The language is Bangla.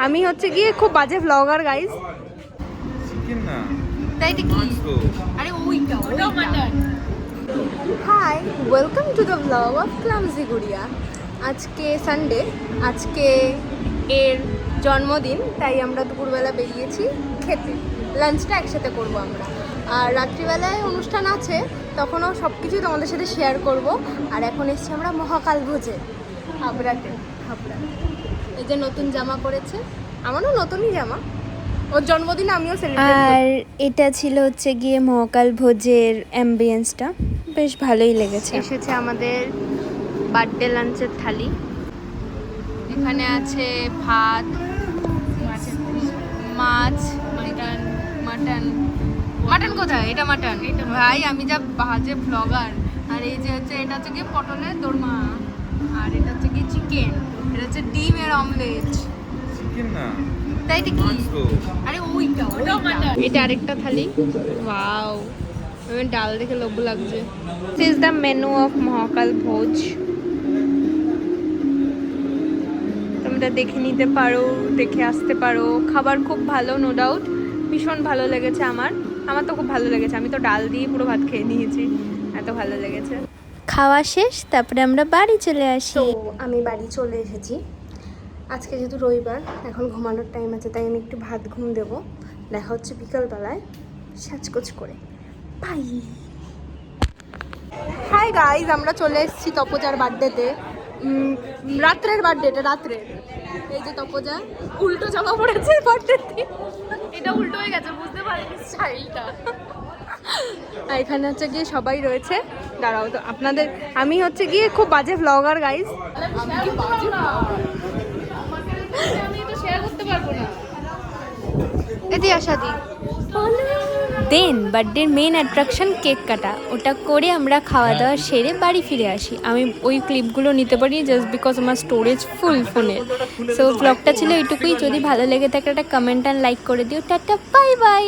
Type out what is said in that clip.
আমি হচ্ছে গিয়ে খুব বাজে ভ্লগার গাইস। চিকেন না, তাই কি? আরে ওটাও mutton. Hi, welcome to the vlog of clumsy Gudiya. আজকে সানডে, আজকে এর জন্মদিন, তাই আমরা দুপুরবেলা বেরিয়েছি খেতে। লাঞ্চটা একসাথে করব আমরা, আর রাত্রিবেলায় অনুষ্ঠান আছে, তখনও সব কিছুই তোমাদের সাথে শেয়ার করব। আর এখন এসছি আমরা মহাকাল ভোজে হাবড়াতে। এই যে নতুন জামা পরেছে, আমারও নতুনই জামা, ওর জন্মদিনে আমিও সেলিব্রেট করি। আর এটা ছিল হচ্ছে গিয়ে মহাকাল ভোজের অ্যাম্বিয়েন্সটা, বেশ ভালোই লেগেছে। এসেছে আমাদের বার্থডে লাঞ্চের থালি। এখানে আছে ভাত, মাছ, মাটন। মাটন মাটন কোথায়? এটা মাটন। ভাই আমি যা বাজে ব্লগার। আর এই যে হচ্ছে, এটা হচ্ছে কি পটলের দোরমা, আর এটা হচ্ছে কি চিকেন, এটা হচ্ছে ডিমের অমলেট। চিকেন না, তাই কি? আরে ওটাও মাটন। এটা আরেকটা থালি। ওয়াও, ডাল দেখে লোভ লাগছে। This is the menu of Mahakal Bhoj. তোমরা দেখে নিতে পারো, দেখে আসতে পারো। খাবার খুব ভালো, নো ডাউট, ভীষণ ভালো লেগেছে আমার তো খুব ভালো লেগেছে। আমি তো ডাল দিয়ে পুরো ভাত খেয়ে নিয়েছি, এত ভালো লেগেছে। খাওয়া শেষ, তারপরে আমরা বাড়ি চলে আসি। তো আমি বাড়ি চলে এসেছি। আজকে যেহেতু রবিবার, এখন ঘুমানোর টাইম আছে, তাই আমি একটু ভাত ঘুম দেবো। দেখা হচ্ছে বিকালবেলায় সাজগোজ করে। বাই। হাই গাইজ, আমরা চলে এসেছি তপজার বার্থডেতে। রাত্রের বার্থডেটা, রাত্রে। এই যে তপজা উল্টো জামা পড়েছে বার্থডেতে, এটা উল্টো হয়ে গেছে, বুঝতে পারিনি স্টাইলটা। এখানে হচ্ছে গিয়ে সবাই রয়েছে। দাঁড়াও তো আপনাদের, আমি হচ্ছে গিয়ে খুব বাজে ভ্লগার গাইজ। আমি তো শেয়ার করতে পারবো না। এদি আশাদি দেন বার্থডের মেন অ্যাট্রাকশন কেক কাটা, ওটা করে আমরা খাওয়া দাওয়া সেরে বাড়ি ফিরে আসি। আমি ওই ক্লিপগুলো নিতে পারি জাস্ট বিকজ আমার স্টোরেজ ফুল ফোনের। সো ব্লগটা ছিল এইটুকুই। যদি ভালো লেগে থাকে একটা কমেন্ট অ্যান্ড লাইক করে দিও। Tata, bye bye.